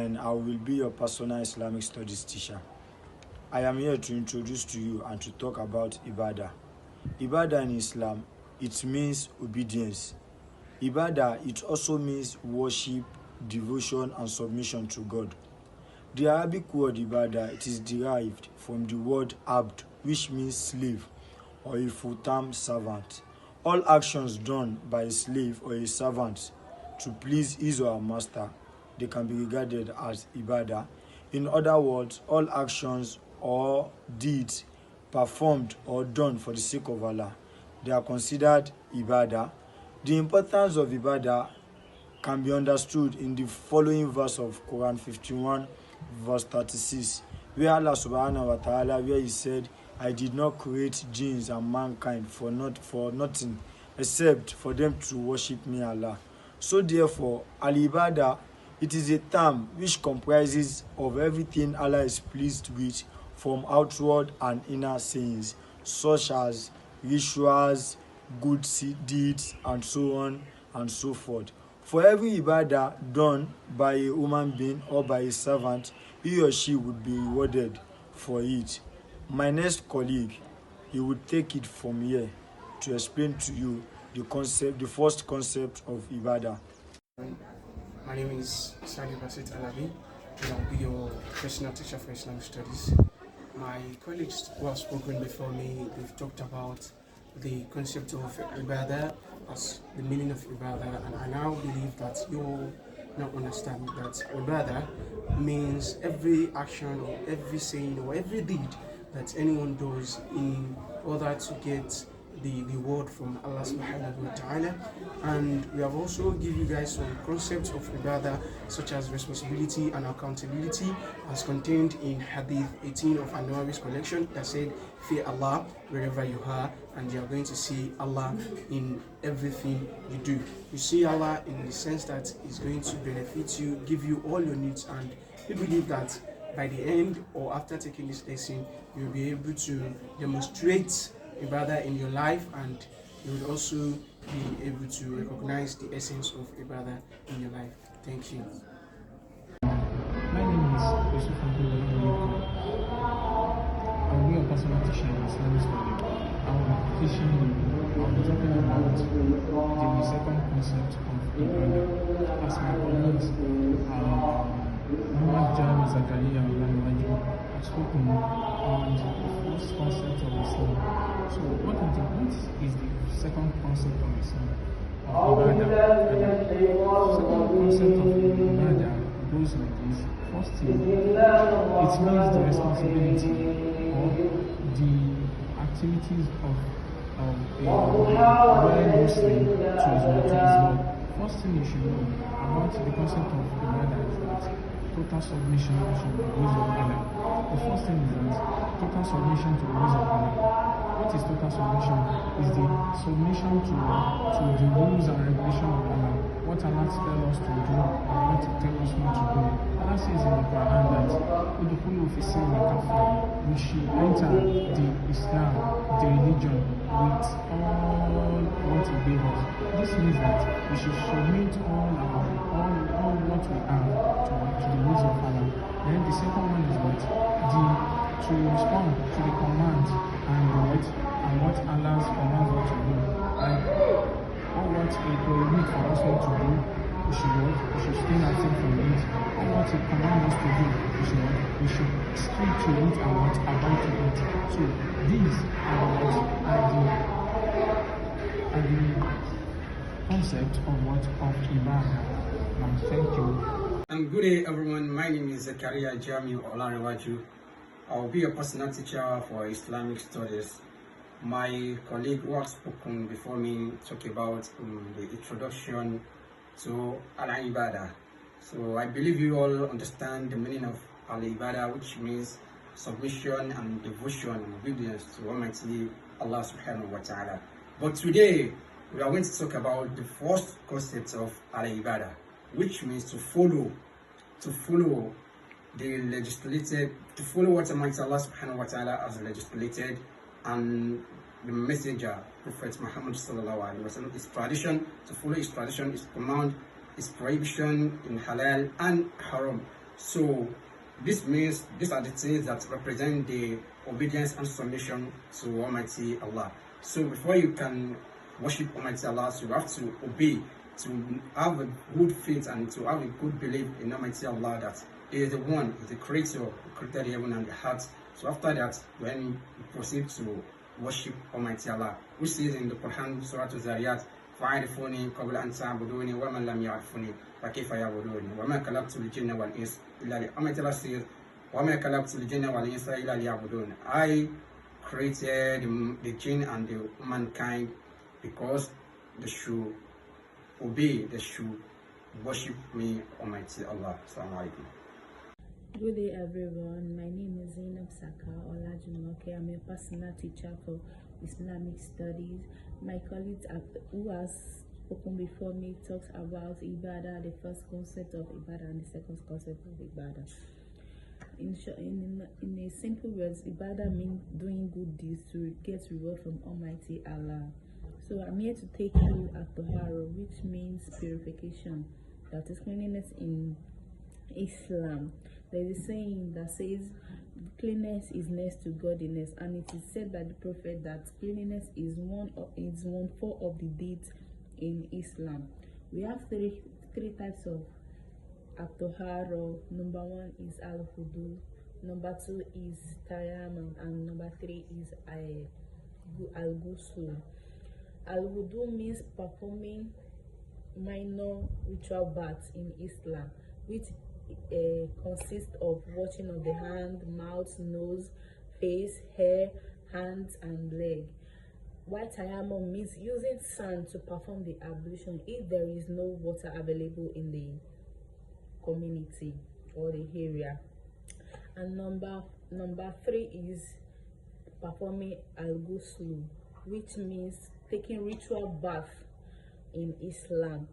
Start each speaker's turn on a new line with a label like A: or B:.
A: and I will be your personal Islamic studies teacher. I am here to introduce to you and to talk about Ibadah. Ibadah in Islam, it means obedience. Ibadah, it also means worship, devotion, and submission to God. The Arabic word Ibadah, it is derived from the word abd, which means slave or a full-time servant. All actions done by a slave or a servant to please his or her master, they can be regarded as Ibadah. In other words, all actions or deeds performed or done for the sake of Allah, they are considered Ibadah. The importance of Ibadah can be understood in the following verse of Quran 51 verse 36, where Allah subhanahu wa ta'ala, where he said, I did not create jinns and mankind for nothing except for them to worship me, Allah. So therefore, al-ibadah, it is a term which comprises of everything Allah is pleased with from outward and inner sayings, such as rituals, good deeds, and so on and so forth. For every ibadah done by a human being or by a servant, he or she would be rewarded for it. My next colleague, he would take it from here to explain to you the first concept of ibadah.
B: My name is Sali Basit Alabi, and I'll be your personal teacher for Islamic studies. My colleagues who have spoken before me, they've talked about the concept of ibadah as the meaning of ibadah, and I now believe that you now understand that ibadah means every action or every saying or every deed that anyone does in order to get the reward from Allah subhanahu wa ta'ala. And we have also given you guys some concepts of ibadah such as responsibility and accountability as contained in Hadith 18 of An-Nawawi's collection that said, fear Allah wherever you are, and you are going to see Allah in everything you do. You see Allah in the sense that He's going to benefit you, give you all your needs, and we believe that by the end or after taking this lesson, you'll be able to demonstrate ibadah in your life, and you will also be able to recognize the essence of ibadah in your life. Thank you.
C: My name is Yusuf Abdullah. I'll be a personal teacher in Islamic studies. I'll be talking about the second concept of ibadah. As my colleagues, Muhammad Jami Zakaria has spoken on the first concept of Islam. So what is the second concept of Islam? Of ibadah. The second concept of ibadah goes like this. First thing, it means the responsibility or the activities of a well-Muslim to his Lord. First thing you should know about the concept of ibadah is that total submission to the rules of Allah. The first thing is that total submission to the rules of Allah. What is total submission? Is the submission to the rules and regulations of Allah. What Allah tells us to do and what He tells us not to do. Allah says in the Quran that we should enter the Islam, the religion, with all what He gave us. This means that we should submit all what we have to the rules of Allah. Then the second one is what? To respond to the commands and what Allah's commands us to do. Like all what He prohibits for us not to do, we should stay active from it. All what He commands us to do, we should stick to it and what about to it. So these are the concept of ibadah. Thank you.
D: Good day, everyone. My name is Zakaria Jami Olarewaju. I'll be a personal teacher for Islamic studies. My colleague who has spoken before me talked about the introduction to Al-Ibadah. So I believe you all understand the meaning of Al-Ibadah, which means submission and devotion and obedience to Almighty Allah subhanahu wa ta'ala. But today, we are going to talk about the first concept of Al-Ibadah, which means to follow the legislated, to follow what Almighty Allah subhanahu wa ta'ala has legislated, and the messenger, Prophet Muhammad sallallahu alaihi wasallam, his tradition, to follow his tradition, his command, his prohibition in halal and haram. So this means these are the things that represent the obedience and submission to Almighty Allah. So before you can worship Almighty Allah, so you have to obey, to have a good faith and to have a good belief in Almighty Allah, that He is the one, He is the creator who created the heaven and the earth. So after that, when you proceed to worship Almighty Allah, which says in the Quran, Surah Al-Zariyat, فَعَرِفُونِي قَبْلَ أَن تَعْبُدُونِي وَمَنْ لَمْ يَعْرِفُونِي فَكَيْفَ يَعْبُدُونِي وَمَا خَلَقْتُ الْجِنَّ وَالْإِنسَ إِلَّا Almighty Allah says, وَمَا خَلَقْتُ الْجِنَّ وَالْإِنسَ إِلَّا لِيَعْبُدُونِ. I created the jinn and the mankind because they should obey, they should worship me, Almighty Allah. Assalamu alaikum.
E: Good day, everyone. My name is Zainab Saka Olajumoke. I'm a personal teacher for Islamic studies. My colleagues who has spoken before me talks about Ibadah, the first concept of Ibadah and the second concept of Ibadah. In a simple words, Ibadah means doing good deeds to get reward from Almighty Allah. So I'm here to take you at Tahara, which means purification, that is cleanliness in Islam. There is a saying that says cleanliness is next to godliness, and it is said by the Prophet that cleanliness is one fourth of the deeds in Islam. We have three types of at-tahara. Number one is al-hudu, number two is tayammum, and number three is al-ghusl. Al-hudu means performing minor ritual baths in Islam, which consists of washing of the hand, mouth, nose, face, hair, hands, and leg. While tayammum means using sand to perform the ablution if there is no water available in the community or the area. And number three is performing al-ghusl, which means taking ritual bath in Islam.